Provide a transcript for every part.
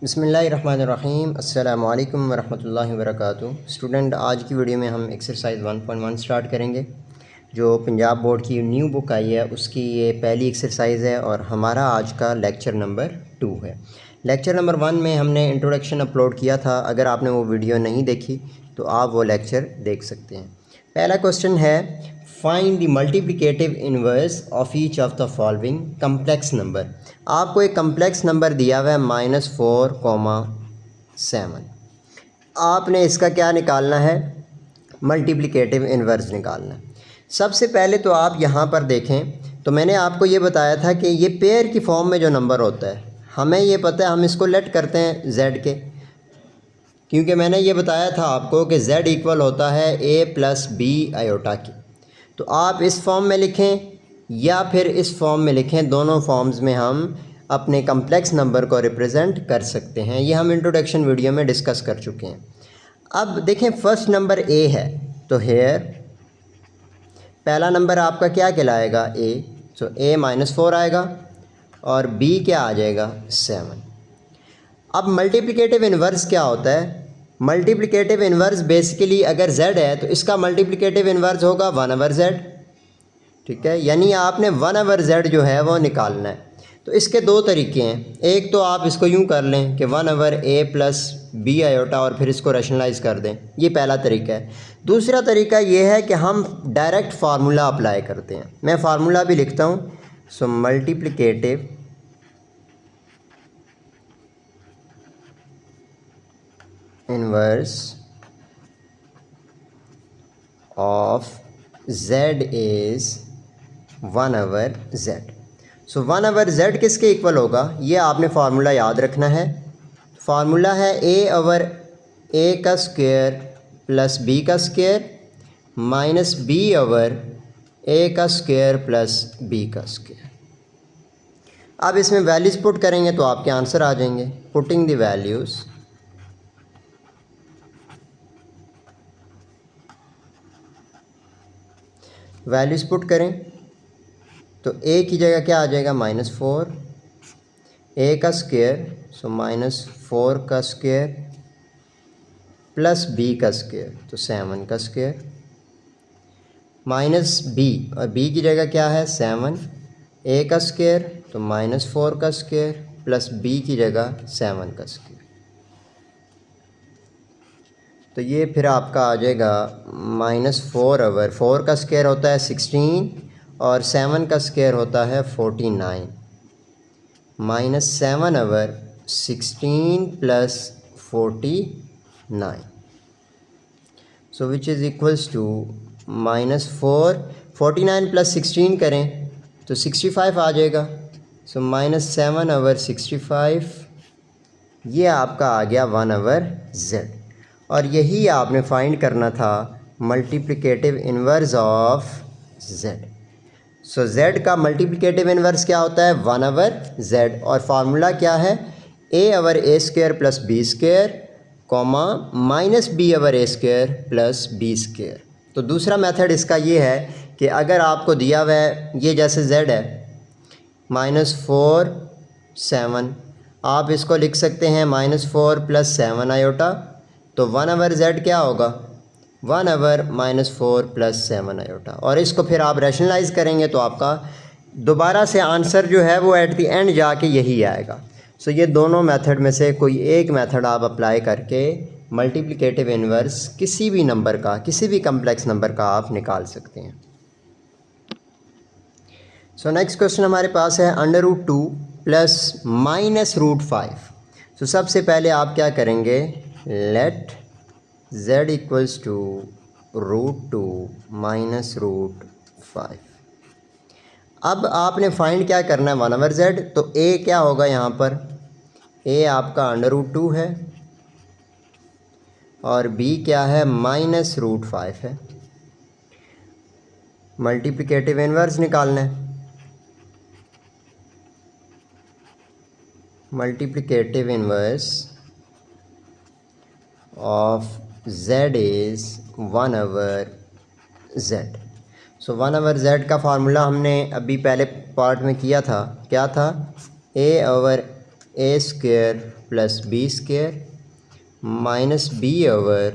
बिस्मिल्लाहिर्रहमानिर्रहीम अस्सलामु अलैकुम वरहमतुल्लाहि वबरकातुहू। स्टूडेंट, आज की वीडियो में हम एक्सरसाइज 1.1 स्टार्ट करेंगे। जो पंजाब बोर्ड की न्यू बुक आई है उसकी ये पहली एक्सरसाइज है और हमारा आज का लेक्चर नंबर 2 है। लेक्चर नंबर 1 में हमने इंट्रोडक्शन अपलोड किया था। अगर आपने वो वीडियो नहीं देखी तो आप वो लेक्चर देख सकते हैं। पहला क्वेश्चन है, find the multiplicative inverse of each of the following complex number. आपको एक कम्प्लेक्स नंबर दिया हुआ है -4,7। आपने इसका क्या निकालना है? मल्टीप्लिकेटिव इनवर्स निकालना है। सबसे पहले तो आप यहाँ पर देखें तो मैंने आपको ये बताया था कि ये पेयर की फॉर्म में जो नंबर होता है, हमें ये पता है, हम इसको लेट करते हैं z के, क्योंकि मैंने ये बताया था आपको कि z इक्वल होता है a + b आयोटा की। तो आप इस फॉर्म में लिखें या फिर इस फॉर्म में लिखें, दोनों फॉर्म्स में हम अपने कम्प्लेक्स नंबर को रिप्रेजेंट कर सकते हैं। ये हम इंट्रोडक्शन वीडियो में डिस्कस कर चुके हैं। अब देखें, फर्स्ट नंबर a है तो हेयर पहला नंबर आपका क्या कहलाएगा? a। तो a -4 आएगा और b क्या आ जाएगा? 7। अब मल्टीप्लिकेटिव इन्वर्स क्या होता है? मल्टीप्लिकेटिव इन्वर्स बेसिकली अगर z है तो इसका मल्टीप्लिकेटिव इन्वर्स होगा 1/z। ठीक है, यानी आपने 1/z जो है वो निकालना है। तो इसके दो तरीके हैं। एक तो आप इसको यूँ कर लें कि 1/a + b आयोटा और फिर इसको रैशनलाइज कर दें, ये पहला तरीका है। दूसरा तरीका ये है कि हम डायरेक्ट फार्मूला अप्लाई करते हैं। मैं फार्मूला भी लिखता हूँ। So multiplicative inverse of z is 1/z। So 1/z किसके इक्वल होगा? ये आपने फार्मूला याद रखना है। फार्मूला है a/a का स्क्वायर + b का स्क्वायर - b/a का स्क्वायर + b का स्क्वायर। अब इसमें वैल्यूज़ पुट करेंगे तो आपके आंसर आ जाएंगे। Putting the values, values put करें तो a की जगह क्या आ जाएगा? -4, a का स्क्वायर सो -4 का स्क्वायर + b का स्क्वायर तो 7 का स्क्वायर -b, और b की जगह क्या है? 7, a का स्क्वायर तो -4 का स्क्वायर + b की जगह 7 का स्क्वायर। तो ये फिर आपका आ जाएगा -4/4 का स्क्वायर होता है 16 और 7 का स्क्वायर होता है 49, -7/16 + 49। So which is equals to -4, 49 + 16 करें तो 65 आ जाएगा। सो -7/65, ये आपका आ गया 1/z। और यही आपने फाइंड करना था multiplicative inverse of z। So z का मल्टीप्लिकेटिव इन्वर्स क्या होता है? 1/z। और फार्मूला क्या है? a/a² + b² -b/a² + b²। तो दूसरा मेथड इसका ये है कि अगर आपको दिया हुआ है, ये जैसे z है -4 7, आप इसको लिख सकते हैं -4 + 7 आयोटा। तो 1/z क्या होगा? 1/-4 + 7 आयोटा। और इसको फिर आप रैशनलाइज करेंगे तो आपका दोबारा से आंसर जो है वो एट द एंड जाके यही आएगा। सो ये दोनों मेथड में से कोई एक मेथड आप अप्लाई करके मल्टीप्लिकेटिव इन्वर्स किसी भी नंबर का, किसी भी कम्प्लेक्स नंबर का आप निकाल सकते हैं। सो नेक्स्ट क्वेश्चन हमारे पास है √2 + -√5। सो सबसे पहले आप क्या करेंगे? Let z equals to √2 -√5। अब आपने फाइंड क्या करना है? 1/z। तो a क्या होगा यहाँ पर? a आपका √2 है और b क्या है? -√5 है। मल्टीप्लिकेटिव इन्वर्स निकालना है। Multiplicative inverse of z is 1/z। So 1/z का फार्मूला हमने अभी पहले पार्ट में किया था। क्या था? a/a² A square plus B square minus B over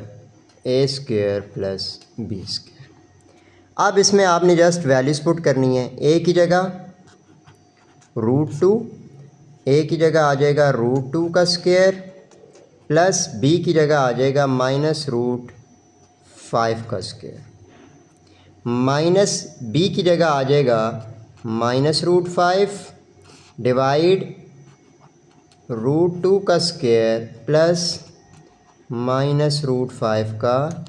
A square plus B square. अब इसमें आपने जस्ट वैल्यूज़ पुट करनी है। ए की जगह √2, ए की जगह आ जाएगा √2 का स्क्वायर प्लस बी की जगह आ जाएगा -√5 का स्क्वायर, माइनस बी की जगह आ जाएगा -√5 डिवाइड √2 का स्क्वायर प्लस -√5 का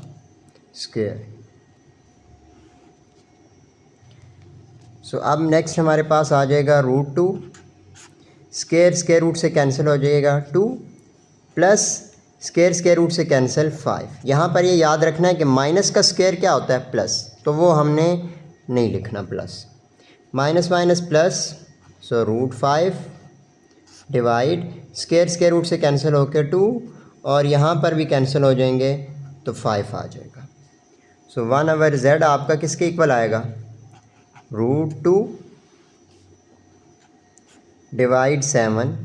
स्क्वायर। सो अब नेक्स्ट हमारे पास आ जाएगा √2, स्क्वायर रूट से कैंसिल हो जाएगा 2 प्लस स्क्वायर रूट से कैंसिल 5। यहाँ पर ये याद रखना है कि माइनस का स्क्वायर क्या होता है प्लस, तो वो हमने नहीं लिखना प्लस, माइनस माइनस प्लस, सो √5 डिवाइड स्क्वायर रूट से कैंसिल होकर 2 और यहाँ पर भी कैंसिल हो जाएंगे तो 5 आ जाएगा। सो 1/z आपका किसके इक्वल आएगा, √2 डिवाइड 7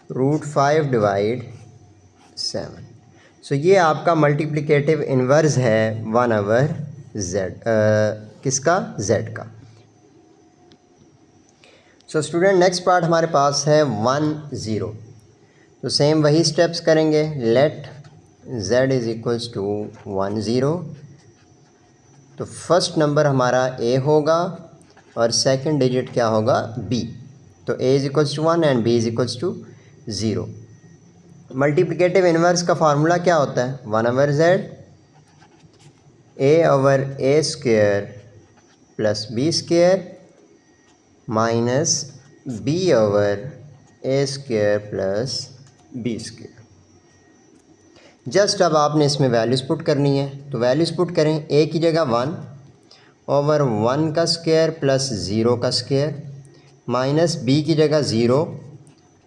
√5 डिवाइड 7। सो ये आपका मल्टीप्लिकेटिव इन्वर्स है 1/z, किसका, z का। सो स्टूडेंट नेक्स्ट पार्ट हमारे पास है 1 0। तो सेम वही स्टेप्स करेंगे। Let z is equals to 1 0। तो फर्स्ट नंबर हमारा a होगा और सेकंड डिजिट क्या होगा, b। तो a is equals to 1 and b is equals to 0। Multiplicative inverse का फार्मूला क्या होता है, 1/z a/a square plus b square minus b/a square plus b square. Just अब आपने इसमें वैल्यूज़ पुट करनी है। तो वैल्यूज़ पुट करें, a की जगह 1 ओवर 1 का स्क्वायर प्लस 0 का स्क्वायर माइनस b की जगह 0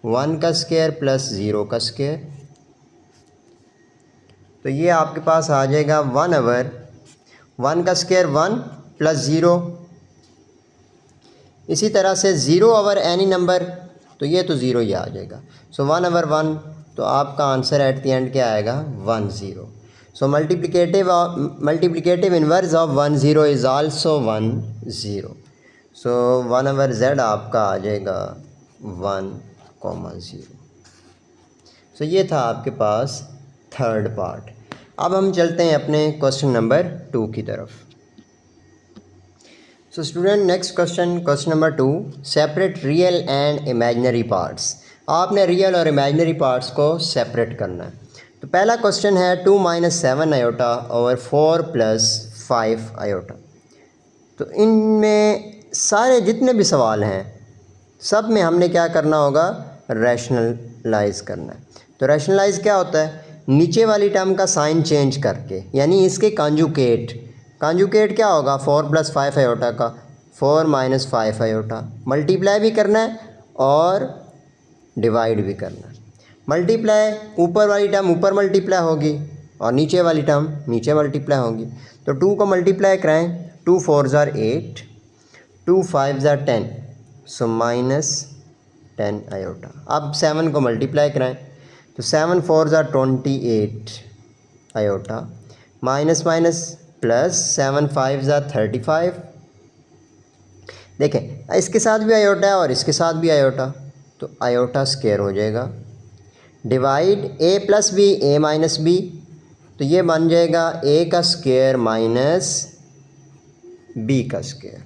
1 का स्क्वायर प्लस 0 का स्क्वायर। तो ये आपके पास आ जाएगा 1/1 का स्क्वायर 1 प्लस 0। इसी तरह से 0/एनी नंबर, तो ये तो 0 ही आ जाएगा। सो 1/1, तो आपका आंसर एट द एंड क्या आएगा, 1 0। So multiplicative inverse of 1 0 is also 1 0। So 1/z आपका आ जाएगा 1,0। सो ये था आपके पास थर्ड पार्ट। अब हम चलते हैं अपने क्वेश्चन नंबर 2 की तरफ। So student next question number 2, separate real and imaginary parts. आपने रियल और इमेजिनरी पार्ट्स को सेपरेट करना है। तो पहला क्वेश्चन है 2 - 7 आयोटा ओवर 4 + 5 आयोटा। तो इनमें सारे जितने भी सवाल हैं सब में हमने क्या करना होगा, रैशनलाइज़ करना है। तो रैशनलाइज़ क्या होता है, नीचे वाली टर्म का साइन चेंज करके, यानी इसके कांजुकेट क्या होगा, 4 + 5 आयोटा का 4 - 5 आयोटा। मल्टीप्लाई भी करना है और डिवाइड भी करना है। मल्टीप्लाई, ऊपर वाली टर्म ऊपर मल्टीप्लाई होगी और नीचे वाली टर्म नीचे मल्टीप्लाई होगी। तो 2 को मल्टीप्लाई कराएं, 2 4 = 8, 2 5 = 10, सो -10 आयोटा। अब 7 को मल्टीप्लाई कराएं, तो 7 4 = 28 आयोटा, माइनस माइनस प्लस 7 5 = 35। देखें इसके साथ भी आयोटा है और इसके साथ भी आयोटा, तो आयोटा स्क्वायर हो जाएगा। Divide a + b a - b, तो ये बन जाएगा a का स्क्वायर माइनस b का स्क्वायर।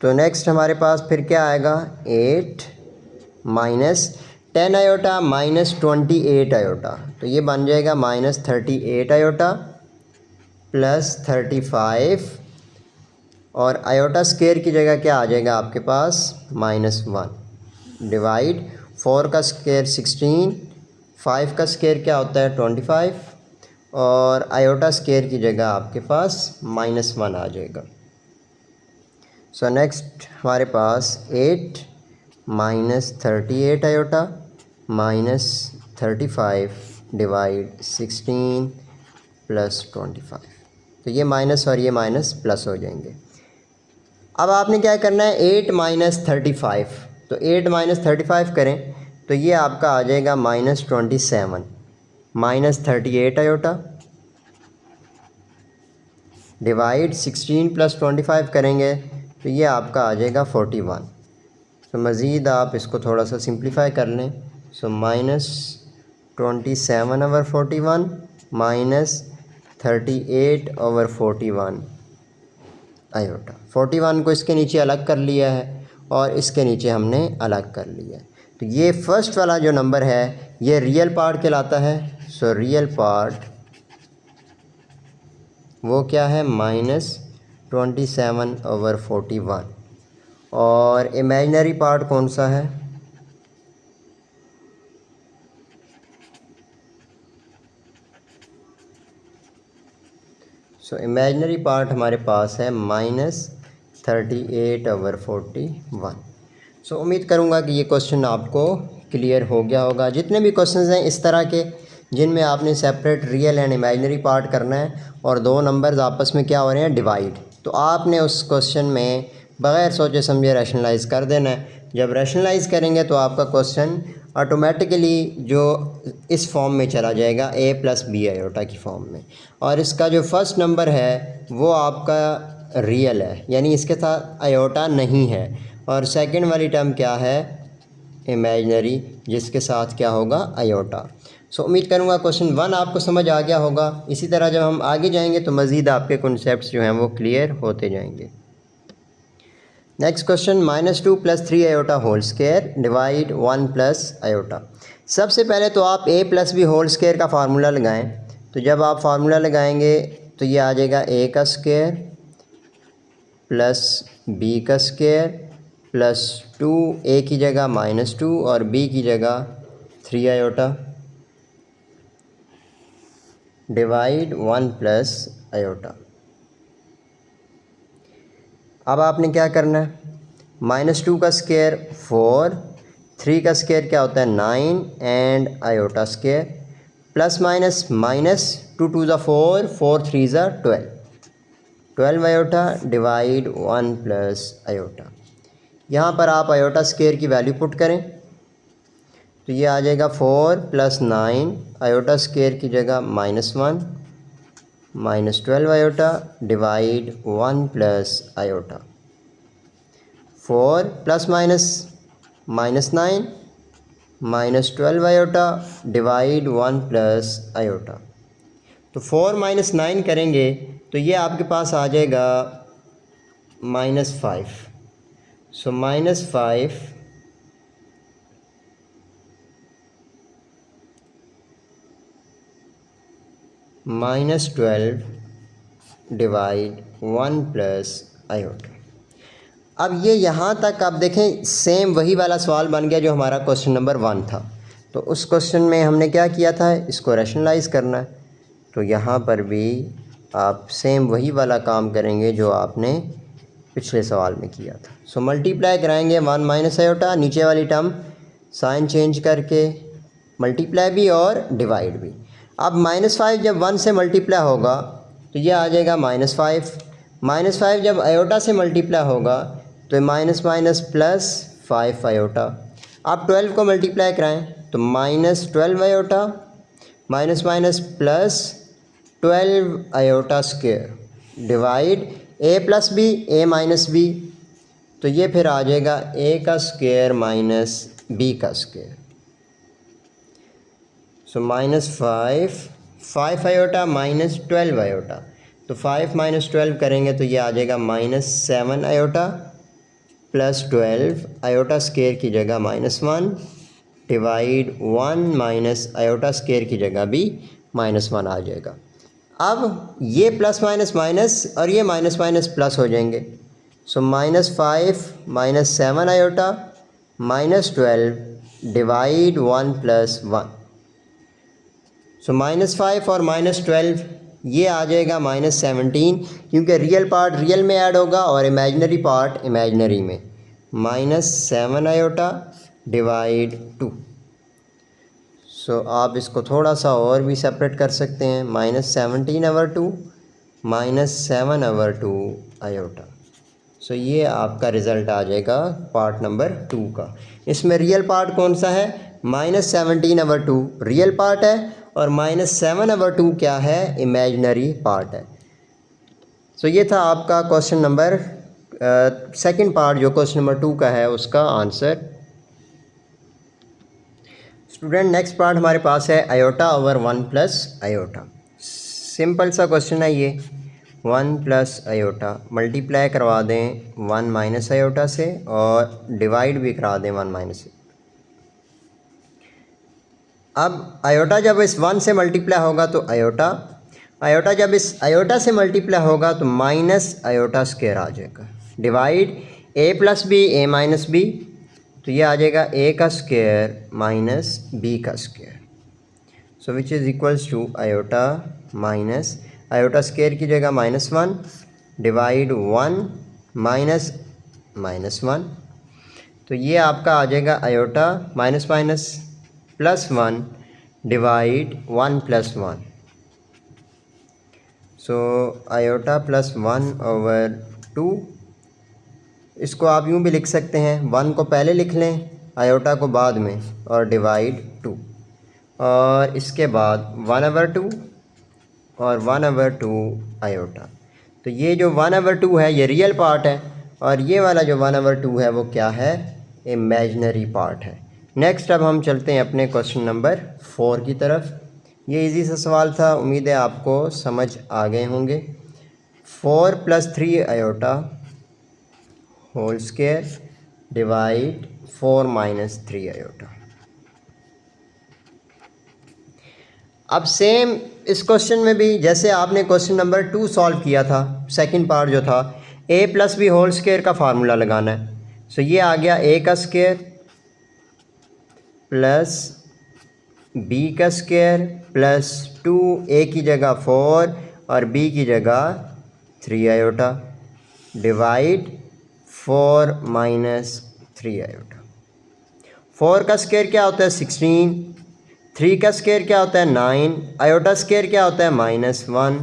तो नेक्स्ट हमारे पास फिर क्या आएगा, 8 - 10 आयोटा माइनस 28 आयोटा, तो ये बन जाएगा -38 आयोटा प्लस 35, और आयोटा स्क्वायर की जगह क्या आ जाएगा आपके पास, -1। डिवाइड 4 का स्क्वायर 16, 5 का स्क्वायर क्या होता है 25, और आयोटा स्क्वायर की जगह आपके पास -1 आ जाएगा। सो नेक्स्ट हमारे पास 8 - 38 आयोटा माइनस 35 डिवाइड 16 + 25, तो ये माइनस और ये माइनस प्लस हो जाएंगे। अब आपने क्या करना है 8 माइनस 35, तो 8 माइनस 35 करें तो ये आपका आ जाएगा minus 27 minus 38 iota divide 16 plus 25 करेंगे तो ये आपका आ जाएगा 41। तो मज़ीद आप इसको थोड़ा सा सिंप्लीफाई कर लें। So minus 27 over 41 minus 38 over 41 iota. 41 को इसके नीचे अलग कर लिया है और इसके नीचे हमने अलग कर लिया है। तो ये फर्स्ट वाला जो नंबर है ये रियल पार्ट कहलाता है। सो रियल पार्ट वो क्या है माइनस 27 ओवर 41 और इमेजिनरी पार्ट कौन सा है सो इमेजिनरी पार्ट हमारे पास है माइनस 38 ओवर 41। सो उम्मीद करूँगा कि ये क्वेश्चन आपको क्लियर हो गया होगा। जितने भी क्वेश्चंस हैं इस तरह के जिनमें आपने separate real and imaginary part करना है और दो नंबर्स आपस में क्या हो रहे हैं डिवाइड, तो आपने उस क्वेश्चन में बग़ैर सोचे समझे रैशनलाइज कर देना है। जब रैशनलाइज करेंगे तो आपका क्वेश्चन ऑटोमेटिकली जो इस फॉर्म में चला जाएगा a प्लस बी आयोटा की फॉर्म में, और इसका जो फर्स्ट नंबर है वो आपका रियल है यानी इसके साथ आयोटा नहीं है, और सेकंड वाली टर्म क्या है इमेजिनरी जिसके साथ क्या होगा आयोटा। सो उम्मीद करूँगा क्वेश्चन 1 आपको समझ आ गया होगा। इसी तरह जब हम आगे जाएंगे तो मज़ीद आपके कॉन्सेप्ट्स जो हैं वो क्लियर होते जाएंगे। Next question -2 + 3 iota whole square divide 1 plus iota. सबसे पहले तो आप a plus B whole square का फार्मूला लगाएं। तो जब आप फार्मूला लगाएंगे तो ये आ जाएगा a का स्क्वायर प्लस b का स्क्वायर प्लस 2 a की जगह -2 और b की जगह 3 आयोटा डिवाइड 1 प्लस आयोटा। अब आपने क्या करना है -2 का स्क्वायर 4, 3 का स्क्वायर क्या होता है 9 and iota square plus minus minus 2 2 ज़ा 4, 4 3 ज़ा 12 आयोटा डिवाइड 1 प्लस आयोटा। यहाँ पर आप आयोटा स्क्वायर की वैल्यू पुट करें तो ये आ जाएगा 4 + 9 आयोटा स्क्वायर की जगह -1 -12 iota divide 1 plus iota. 4 + -9 -12 iota divide 1 plus iota. तो 4 - 9 करेंगे तो ये आपके पास आ जाएगा -5। सो -5 -12 डिवाइड 1 प्लस आयोटा। अब ये यहाँ तक आप देखें सेम वही वाला सवाल बन गया जो हमारा क्वेश्चन नंबर 1 था। तो उस क्वेश्चन में हमने क्या किया था इसको रैशनलाइज करना है, तो यहाँ पर भी आप सेम वही वाला काम करेंगे जो आपने पिछले सवाल में किया था। सो मल्टीप्लाई कराएंगे 1 माइनस आयोटा, नीचे वाली टर्म साइन चेंज करके मल्टीप्लाई भी और डिवाइड भी। अब -5 जब 1 से मल्टीप्लाई होगा तो ये आ जाएगा -5, -5 जब आयोटा से मल्टीप्लाई होगा तो माइनस माइनस प्लस 5 आयोटा। आप 12 को मल्टीप्लाई कराएं तो -12 iota minus minus plus 12 iota square divide a plus B a minus B, तो ये फिर आ जाएगा a का स्क्वायर माइनस b का स्क्वायर। सो -5 आयोटा -12 आयोटा, तो 5 - 12 करेंगे तो ये आ जाएगा -7 आयोटा प्लस 12 आयोटा स्क्वायर की जगह -1 डिवाइड 1 माइनस आयोटा स्क्वायर की जगह भी -1 आ जाएगा। अब ये प्लस माइनस माइनस और ये माइनस माइनस प्लस हो जाएंगे। सो -5 - 7 आयोटा -12 डिवाइड 1 + 1। सो -5 और -12 ये आ जाएगा -17, क्योंकि रियल पार्ट रियल में ऐड होगा और इमेजिनरी पार्ट इमेजिनरी में। -7 आयोटा डिवाइड 2। सो आप इसको थोड़ा सा और भी सेपरेट कर सकते हैं, -17/2 -7/2 आयोटा। सो ये आपका रिज़ल्ट आ जाएगा पार्ट नंबर 2 का। इसमें रियल पार्ट कौन सा है? -17/2 रियल पार्ट है और -7/2 क्या है? इमेजिनरी पार्ट है। सो ये था आपका क्वेश्चन नंबर सेकंड पार्ट जो क्वेश्चन नंबर 2 का है उसका आंसर। स्टूडेंट नेक्स्ट पार्ट हमारे पास है iota over 1 plus iota. Simple सा क्वेश्चन है ये। 1 प्लस आयोटा मल्टीप्लाई करवा दें 1 माइनस आयोटा से और डिवाइड भी करा दें 1 माइनस। अब आयोटा जब इस 1 से मल्टीप्लाई होगा तो आयोटा जब इस आयोटा से मल्टीप्लाई होगा तो माइनस आयोटा स्क्वायर आ जाएगा। Divide a plus B A minus B, तो ये आ जाएगा a का स्क्वायर माइनस b का square. So which is equals to iota minus iota square की जगह -1 डिवाइड 1 माइनस -1, तो ये आपका आ जाएगा iota minus minus +1 divide 1 + 1। So iota +1/2, इसको आप यूँ भी लिख सकते हैं, 1 को पहले लिख लें आयोटा को बाद में और डिवाइड 2, और इसके बाद 1/2 और 1/2 आयोटा। तो ये जो 1/2 है ये रियल पार्ट है और ये वाला जो 1/2 है वो क्या है? इमेजिनरी पार्ट है। नेक्स्ट अब हम चलते हैं अपने क्वेश्चन नंबर 4 की तरफ। ये इजी सा सवाल था, उम्मीद है आपको समझ आ गए होंगे। 4 + 3 iota whole square divide 4 - 3 iota. अब सेम इस क्वेश्चन में भी जैसे आपने क्वेश्चन नंबर 2 सॉल्व किया था, सेकंड पार्ट जो था a + b होल स्क्वायर का फार्मूला लगाना है। सो ये आ गया a का स्क्वायर प्लस b का स्क्वायर प्लस 2a की जगह 4 और b की जगह 3 आयोटा डिवाइड 4 - 3 आयोटा। 4 का स्क्वायर क्या होता है? 16, 3 का स्क्वायर क्या होता है? 9, आयोटा स्क्वायर क्या होता है? -1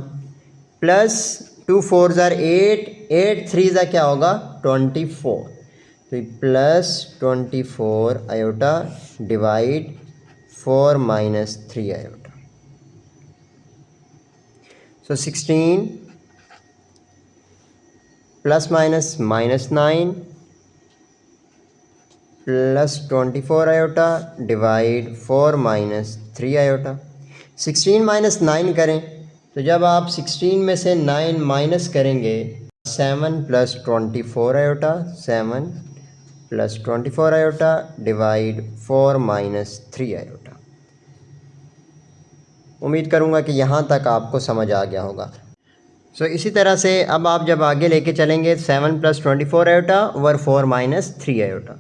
प्लस 2 4 ज़ार 8, 8 3 ज़ा क्या होगा? 24, तो प्लस 24 आयोटा डिवाइड 4 - 3 आयोटा। सो 16 plus minus -9 plus 24 iota divide 4 - 3 iota. 16 - 9 करें तो जब आप 16 में से 9 माइनस करेंगे 7 + 24 आयोटा, 7 + 24 आयोटा डिवाइड 4 - 3 आयोटा। उम्मीद करूँगा कि यहाँ तक आपको समझ आ गया होगा। सो इसी तरह से अब आप जब आगे लेके चलेंगे 7 + 24 आयोटा ओवर 4 - 3 आयोटा,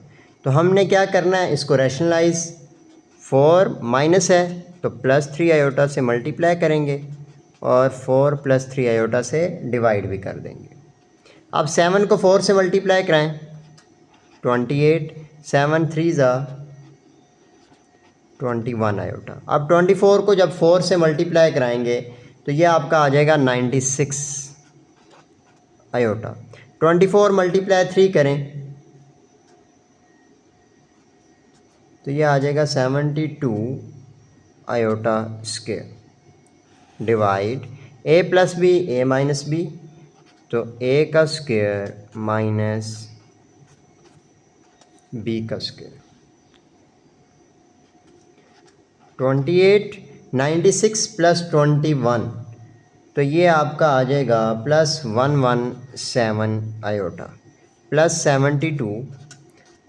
तो हमने क्या करना है? इसको रैशनलाइज, 4 माइनस है तो +3 आयोटा से मल्टीप्लाई करेंगे और 4 + 3 आयोटा से डिवाइड भी कर देंगे। अब 7 को 4 से मल्टीप्लाई कराएं, 28, 7 3 ज़ा 21 आयोटा। अब 24 को जब 4 से मल्टीप्लाई कराएंगे तो ये आपका आ जाएगा 96 आयोटा। 24 × 3 करें तो ये आ जाएगा 72 iota square divide a + b a - b, तो a का स्क्वायर माइनस b का स्क्वायर। 28 96 + 21, तो ये आपका आ जाएगा +117 आयोटा प्लस 72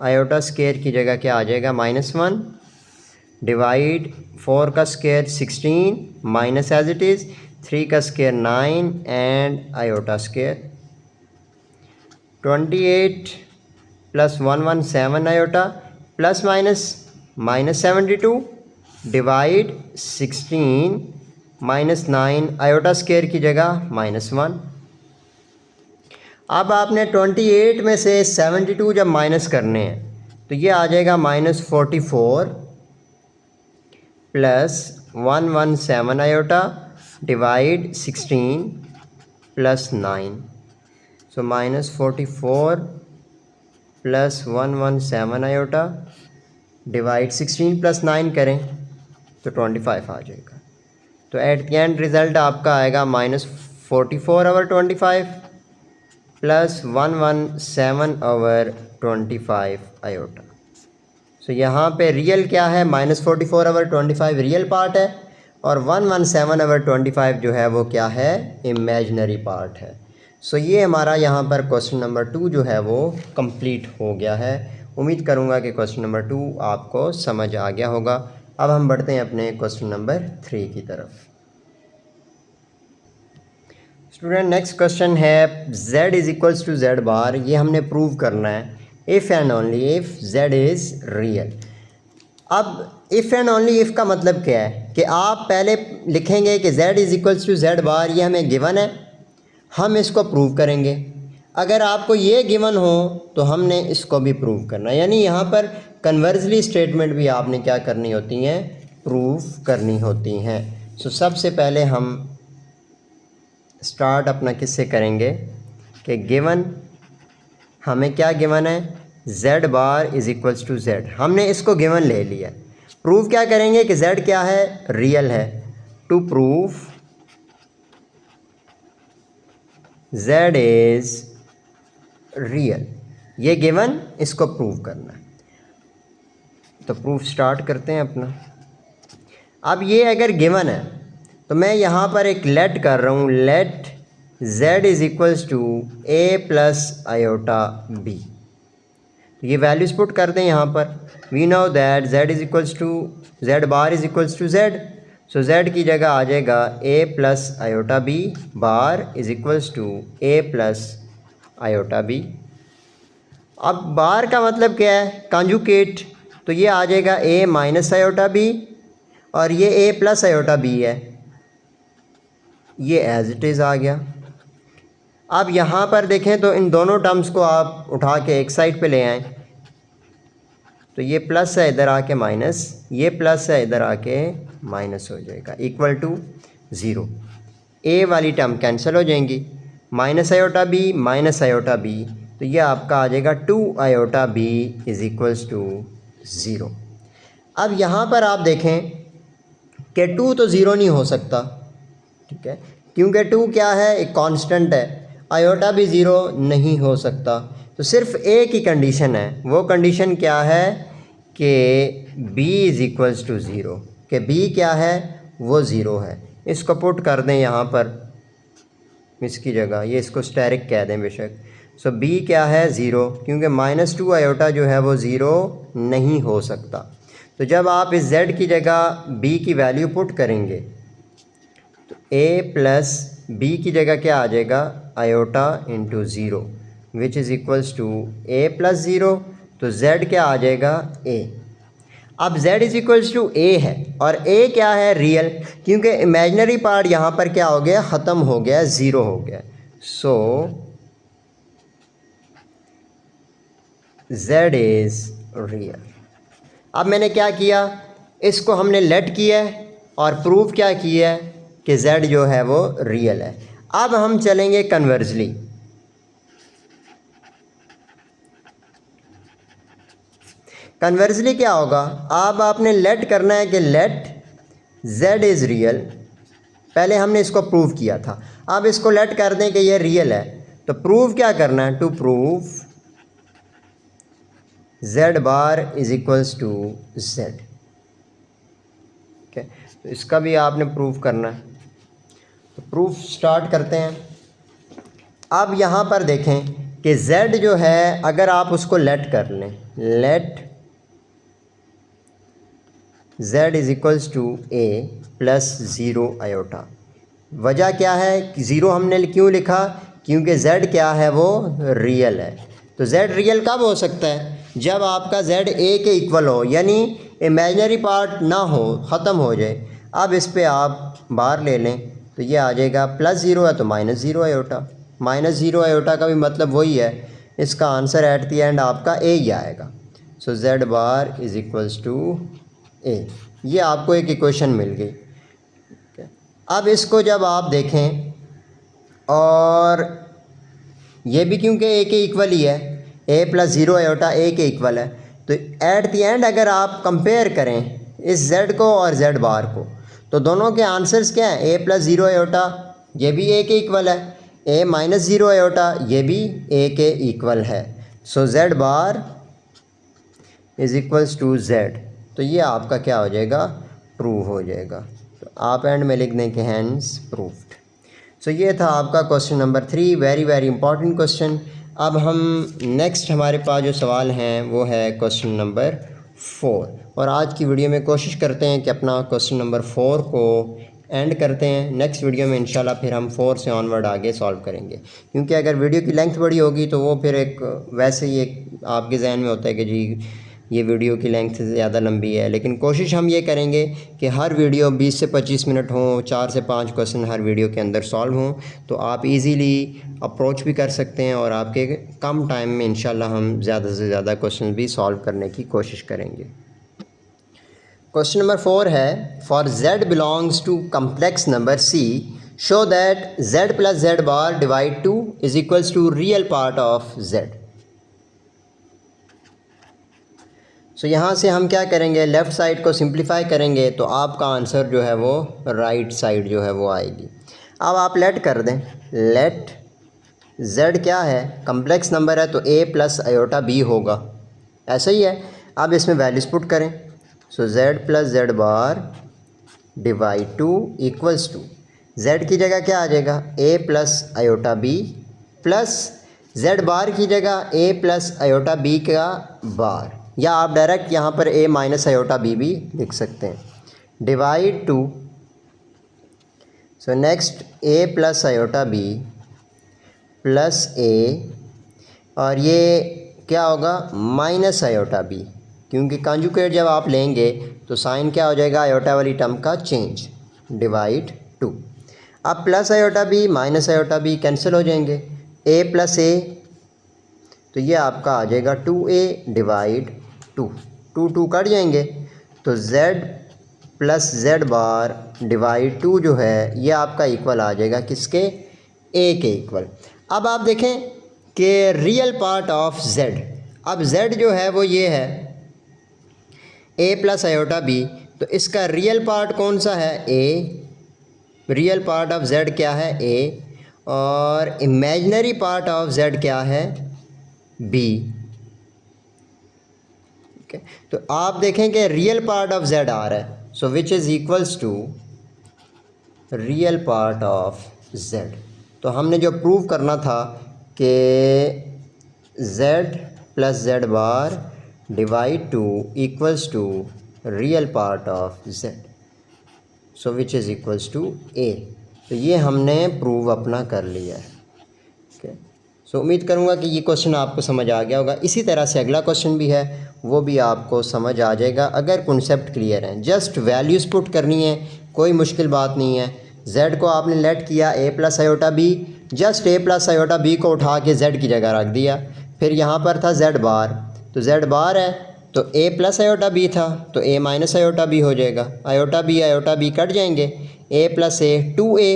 आयोटा स्क्वायर की जगह क्या आ जाएगा? -1 डिवाइड 4 का square 16 minus as it is 3 का square 9 and iota square. 28 + 117 iota plus minus -72 divide 16 -9 iota square की जगह -1। अब आपने 28 में से 72 जब माइनस करने हैं तो ये आ जाएगा -44 प्लस 117 आयोटा डिवाइड 16 + 9। सो -44 प्लस 117 आयोटा डिवाइड 16 प्लस 9 करें तो 25 आ जाएगा। तो एट द एंड रिज़ल्ट आपका आएगा -44/25 प्लस 117/25 आयोटा। सो यहाँ पे रियल क्या है, -44/25 रियल पार्ट है और 117/25 जो है वो क्या है, इमेजिनरी पार्ट है। सो ये हमारा यहाँ पर क्वेश्चन नंबर 2 जो है वो कंप्लीट हो गया है। उम्मीद करूँगा कि क्वेश्चन नंबर 2 आपको समझ आ गया होगा। अब हम बढ़ते हैं अपने क्वेश्चन नंबर 3 की तरफ। स्टूडेंट नेक्स्ट क्वेश्चन है z is equals to z bar. ये हमने प्रूव करना है if and only if z is real. अब इफ़ एंड ओनली इफ़ का मतलब क्या है कि आप पहले लिखेंगे कि z is equals to z bar, ये हमें गिवन है, हम इसको प्रूव करेंगे। अगर आपको ये गिवन हो तो हमने इसको भी प्रूव करना है, यानी यहाँ पर कन्वर्सली स्टेटमेंट भी आपने क्या करनी होती हैं, प्रूव करनी होती हैं। सो सबसे पहले हम स्टार्ट अपना किससे करेंगे कि गिवन हमें क्या गिवन है, z bar is equals to z। हमने इसको गिवन ले लिया। प्रूव क्या करेंगे कि z क्या है, रियल है। To prove z is real, ये गिवन, इसको प्रूव करना है। तो प्रूफ स्टार्ट करते हैं अपना। अब ये अगर गिवन है तो मैं यहाँ पर एक लेट कर रहा हूँ, let z is equals to a plus iota b। तो ये वैल्यूज पुट कर दें यहाँ पर। We know that z is equals to z bar is equals to z। So z की जगह आ जाएगा a plus iota b bar is equals to a plus iota b। अब बार का मतलब क्या है, कॉन्जुगेट, तो ये आ जाएगा a माइनस आयोटा b और ये a प्लस आयोटा b है, ये एज इट इज़ आ गया। अब यहाँ पर देखें तो इन दोनों टर्म्स को आप उठा के एक साइड पे ले आएँ, तो ये प्लस है इधर आके माइनस, ये प्लस है इधर आके माइनस हो जाएगा, इक्वल टू 0। a वाली टर्म कैंसिल हो जाएंगी, minus iota b minus iota b, तो ये आपका आ जाएगा 2 iota b is equals to 0। अब यहाँ पर आप देखें कि 2 तो 0 नहीं हो सकता, ठीक है, क्योंकि 2 क्या है, एक कांस्टेंट है। आयोटा भी 0 नहीं हो सकता। तो सिर्फ एक ही कंडीशन है, वो कंडीशन क्या है कि b इज़ इक्वल्स टू 0, कि b क्या है, वो 0 है। इसको पुट कर दें यहाँ पर, इसकी जगह ये इसको स्टेरिक कह दें बेशक। सो b क्या है, 0, क्योंकि -2 आयोटा जो है वो 0 नहीं हो सकता। तो जब आप इस z की जगह b की वैल्यू पुट करेंगे तो a प्लस b की जगह क्या आ जाएगा, iota into 0 which is equals to a plus 0। तो z क्या आ जाएगा, a। अब z is equals to a है और a क्या है, रियल, क्योंकि इमेजिनरी पार्ट यहाँ पर क्या हो गया, ख़त्म हो गया, 0 हो गया। सो z इज़ रियल। अब मैंने क्या किया, इसको हमने लेट किया है और प्रूव क्या किया है कि z जो है वो रियल है। अब हम चलेंगे कन्वर्सली। कन्वर्सली क्या होगा, अब आपने लेट करना है कि लेट z इज़ रियल। पहले हमने इसको प्रूव किया था, अब इसको लेट कर दें कि ये रियल है। तो प्रूव क्या करना है, to prove z bar is equals to z। ठीक है, तो इसका भी आपने प्रूव करना है। तो प्रूफ स्टार्ट करते हैं। अब यहाँ पर देखें कि z जो है, अगर आप उसको लेट कर लें, let z is equals to a plus 0 iota. वजह क्या है कि 0 हमने क्यों लिखा, क्योंकि z क्या है, वो रियल है। तो z रियल कब हो सकता है, जब आपका z a के इक्वल हो, यानी इमेजिनरी पार्ट ना हो, ख़त्म हो जाए। अब इस पे आप बार ले लें तो ये आ जाएगा प्लस 0 है तो -0 आयोटा, -0 आयोटा का भी मतलब वही है, इसका आंसर एट द एंड आपका a ही आएगा। So z bar is equals to a। ये आपको एक इक्वेशन मिल गई। अब इसको जब आप देखें और ये भी क्योंकि ए के इक्वल ही है, ए प्लस ज़ीरो आयोटा ए के इक्वल है। तो एट दी एंड अगर आप कंपेयर करें इस जेड को और जेड बार को, तो दोनों के आंसर्स क्या हैं? ए प्लस ज़ीरो आयोटा ये भी ए के इक्वल है, ए माइनस ज़ीरो आयोटा ये भी ए के इक्वल है। So Z bar is equals to Z. तो ये आपका क्या हो जाएगा? प्रूव हो जाएगा। तो आप एंड में लिख दें कि हैंस प्रूव्ड। सो ये था आपका question number 3, very very important question. अब हम नेक्स्ट हमारे पास जो सवाल हैं वो है क्वेश्चन नंबर 4, और आज की वीडियो में कोशिश करते हैं कि अपना क्वेश्चन नंबर 4 को एंड करते हैं। नेक्स्ट वीडियो में इंशाल्लाह फिर हम 4 से ऑनवर्ड आगे सॉल्व करेंगे, क्योंकि अगर वीडियो की लेंथ बड़ी होगी तो वो फिर एक वैसे ही एक आपके जहन में होता है कि जी ये वीडियो की लेंथ ज़्यादा लंबी है। लेकिन कोशिश हम ये करेंगे कि हर वीडियो 20 से 25 मिनट हों, 4 से 5 क्वेश्चन हर वीडियो के अंदर सॉल्व हों, तो आप इजीली अप्रोच भी कर सकते हैं और आपके कम टाइम में इंशाल्लाह हम ज़्यादा से ज़्यादा क्वेश्चन भी सॉल्व करने की कोशिश करेंगे। क्वेश्चन नंबर 4 है, for z belongs to complex number c show that z plus Z bar divide 2 is equals to real part of z। So यहाँ से हम क्या करेंगे? लेफ़्ट साइड को सिंप्लीफाई करेंगे तो आपका आंसर जो है वो राइट साइड जो है वो आएगी। अब आप लेट कर दें, लेट z क्या है? कम्प्लेक्स नंबर है तो a प्लस आयोटा b होगा, ऐसा ही है। अब इसमें वैल्यूज़ पुट करें। So z plus Z bar divide 2 equals to z की जगह क्या आ जाएगा? a plus iota b plus z bar की जगह a प्लस आयोटा b का बार, या आप डायरेक्ट यहाँ पर a माइनस आयोटा b भी लिख सकते हैं, divide 2। So next a plus iota b plus a, और ये क्या होगा? माइनस आयोटा b, क्योंकि कॉन्जुगेट जब आप लेंगे तो साइन क्या हो जाएगा? आयोटा वाली टर्म का चेंज, डिवाइड 2। अब plus iota b minus iota b cancel हो जाएंगे, a प्लस a, तो ये आपका आ जाएगा 2a डिवाइड 2, 2 कट जाएंगे, तो z plus Z bar divide 2 जो है ये आपका इक्वल आ जाएगा किसके? a के इक्वल। अब आप देखें कि रियल पार्ट ऑफ z, अब z जो है वो ये है a प्लस आयोटा b, तो इसका रियल पार्ट कौन सा है? a। Real part of z क्या है? a। और इमेजिनरी पार्ट ऑफ z क्या है? b। ओके, तो आप देखें कि रियल पार्ट ऑफ z आ रहा है, so which is equals to real part of z। तो हमने जो प्रूव करना था कि z plus Z bar divide 2 equals to real part of z, so which is equals to a। तो ये हमने प्रूव अपना कर लिया है। ओके, सो उम्मीद करूँगा कि ये क्वेश्चन आपको समझ आ गया होगा। इसी तरह से अगला क्वेश्चन भी है, वो भी आपको समझ आ जाएगा अगर कॉन्सेप्ट क्लियर है। जस्ट वैल्यूज़ पुट करनी है, कोई मुश्किल बात नहीं है। z को आपने लेट किया a plus iota b, just a plus iota b को उठा के z की जगह रख दिया। फिर यहाँ पर था z बार, तो z बार है तो a प्लस आयोटा b था तो a माइनस आयोटा b हो जाएगा, आयोटा b कट जाएंगे, a प्लस a 2a,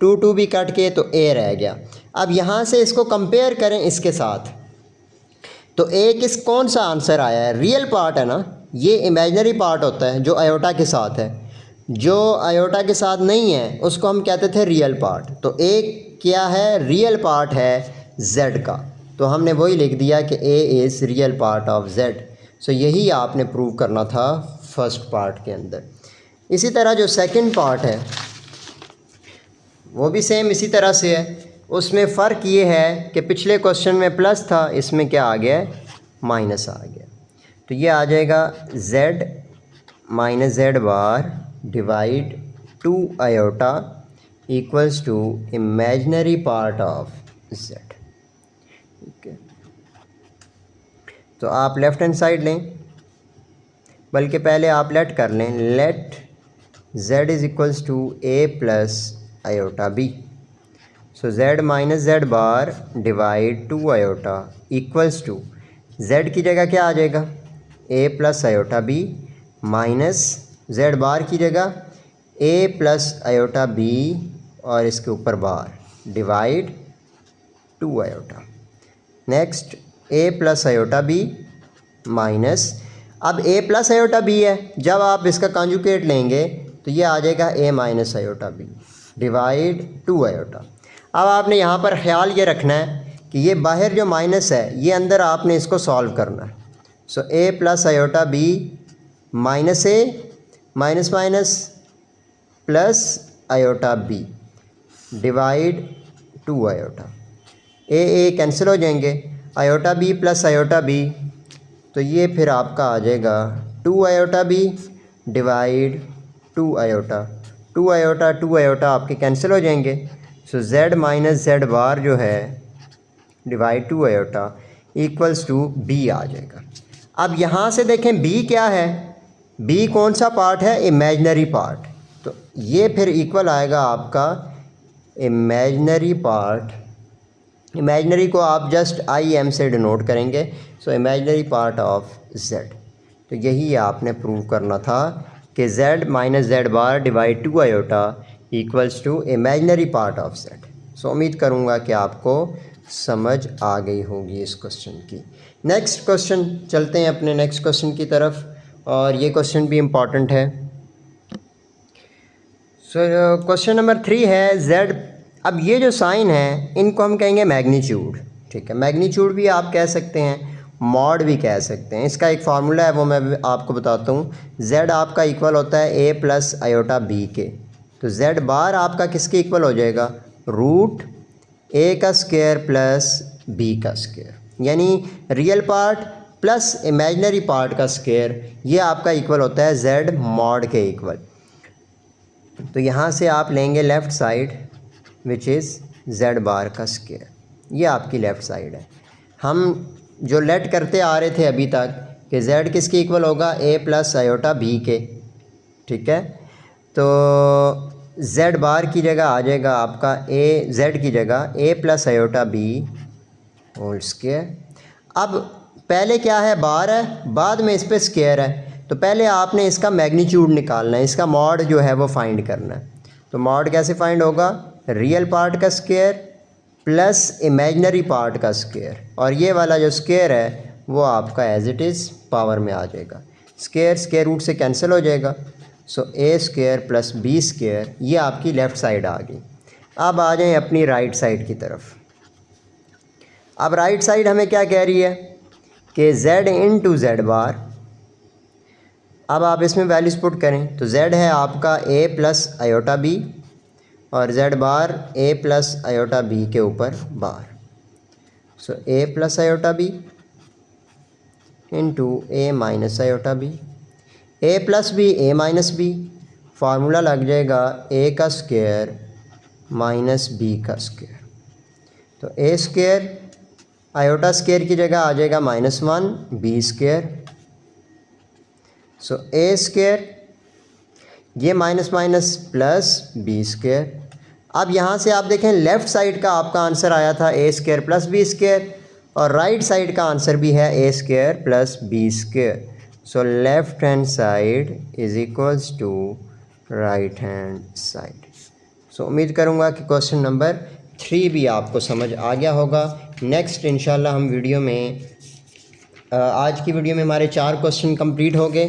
2 भी कट के तो a रह गया। अब यहाँ से इसको कंपेयर करें इसके साथ, तो a कौन सा आंसर आया है? रियल पार्ट है ना, ये इमेजिनरी पार्ट होता है जो आयोटा के साथ है, जो आयोटा के साथ नहीं है उसको हम कहते थे रियल पार्ट। तो a क्या है? रियल पार्ट है z का, तो हमने वही लिख दिया कि a is real part of z। सो यही आपने प्रूव करना था फर्स्ट पार्ट के अंदर। इसी तरह जो सेकंड पार्ट है वो भी सेम इसी तरह से है, उसमें फ़र्क ये है कि पिछले क्वेश्चन में प्लस था, इसमें क्या आ गया? माइनस आ गया। तो ये आ जाएगा z minus Z bar divide 2 iota equals to imaginary part of z। Okay, तो आप लेफ़्ट हैंड साइड लें, बल्कि पहले आप लेट कर लें, let z is equals to a plus iota b। So z minus Z bar divide 2 iota equals to z की जगह क्या आ जाएगा? a plus iota b minus Z bar की जगह a प्लस आयोटा b और इसके ऊपर bar divide 2 iota. Next A plus iota B minus, अब ए प्लस आयोटा बी है, जब आप इसका कॉन्जुगेट लेंगे तो ये आ जाएगा A minus iota B divide 2 iota. अब आपने यहाँ पर ख्याल ये रखना है कि ये बाहर जो माइनस है ये अंदर आपने इसको सॉल्व करना है। So A plus iota B minus A minus minus plus iota B divide 2 iota, A cancel हो जाएंगे, iota B plus iota B, तो ये फिर आपका आ जाएगा 2 iota B divide 2 iota, 2 iota 2 iota आपके कैंसिल हो जाएंगे। So z minus z bar जो है divide 2 iota equals to b आ जाएगा। अब यहाँ से देखें b क्या है, b कौन सा पार्ट है, इमेजनरी पार्ट, तो ये फिर इक्वल आएगा आपका इमेजनरी पार्ट, इमेजनरी को आप जस्ट आई एम से डिनोट करेंगे, so imaginary part of z। तो यही आपने प्रूव करना था कि z minus z bar divide 2 iota equals to imaginary part of z। So उम्मीद करूँगा कि आपको समझ आ गई होगी इस क्वेश्चन की। नेक्स्ट क्वेश्चन चलते हैं अपने नेक्स्ट क्वेश्चन की तरफ, और ये क्वेश्चन भी इम्पॉर्टेंट है। सो क्वेश्चन नंबर 3 है z। अब ये जो साइन है इनको हम कहेंगे मैग्नीट्यूड, ठीक है, मैग्नीट्यूड भी आप कह सकते हैं, मॉड भी कह सकते हैं। इसका एक फार्मूला है वो मैं आपको बताता हूँ। z आपका इक्वल होता है a प्लस आयोटा b के, तो z बार आपका किसके इक्वल हो जाएगा, रूट a का स्क्वायर प्लस b का स्क्वायर, यानी real part plus imaginary part का स्क्वायर, ये आपका इक्वल होता है z मॉड के इक्वल। तो यहाँ से आप लेंगे left side which is z बार का स्क्वायर, ये आपकी लेफ़्ट साइड है। हम जो लेट करते आ रहे थे अभी तक कि z किसके इक्वल होगा, a प्लस आयोटा b के, ठीक है, तो z बार की जगह आ जाएगा आपका z की जगह a plus iota b whole square. अब पहले क्या है, बार है, बाद में इस पर स्क्वायर है, तो पहले आपने इसका मैग्नीट्यूड निकालना है, इसका मॉड जो है वो फाइंड करना है। तो मॉड कैसे फाइंड होगा, रियल पार्ट का स्क्वायर प्लस इमेजनरी पार्ट का स्क्वायर, और ये वाला जो स्क्वायर है वो आपका एज इट इज़ पावर में आ जाएगा, स्क्वायर स्क्वायर रूट से कैंसिल हो जाएगा। सो a square plus b square, ये आपकी लेफ़्ट साइड आ गई। अब आ जाएं अपनी राइट साइड की तरफ। अब राइट साइड हमें क्या कह रही है कि z इंटू z बार, अब आप इसमें वैल्यूज़ पुट करें तो z है आपका a प्लस आयोटा b और z bar a plus iota b के ऊपर bar. So a plus iota b into a minus iota b, a plus b a minus b, formula लग जाएगा a का स्क्वायर माइनस b का square. तो a square iota square की जगह आ जाएगा -1 b square. So a square ये minus minus plus b square. अब यहाँ से आप देखें लेफ़्ट साइड का आपका आंसर आया था a square plus b square, और राइट साइड का आंसर भी है a square plus b square. So left hand side is equals to right hand side. So उम्मीद करूँगा कि क्वेश्चन नंबर 3 भी आपको समझ आ गया होगा। नेक्स्ट इंशाल्लाह हम वीडियो में आज की वीडियो में हमारे 4 क्वेश्चन कंप्लीट हो गए।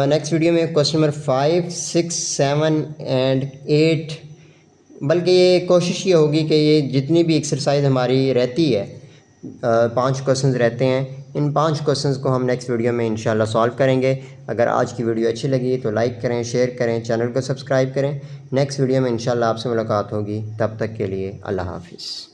नेक्स्ट वीडियो में क्वेश्चन नंबर 5, 6, 7 एंड 8, बल्कि ये कोशिश ये होगी कि ये जितनी भी एक्सरसाइज हमारी रहती है 5 क्वेश्चंस रहते हैं, इन 5 क्वेश्चंस को हम नेक्स्ट वीडियो में इंशाल्लाह सॉल्व करेंगे। अगर आज की वीडियो अच्छी लगी तो लाइक करें, शेयर करें, चैनल को सब्सक्राइब करें। नेक्स्ट वीडियो में इंशाल्लाह आपसे मुलाकात होगी, तब तक के लिए अल्लाह हाफिज़।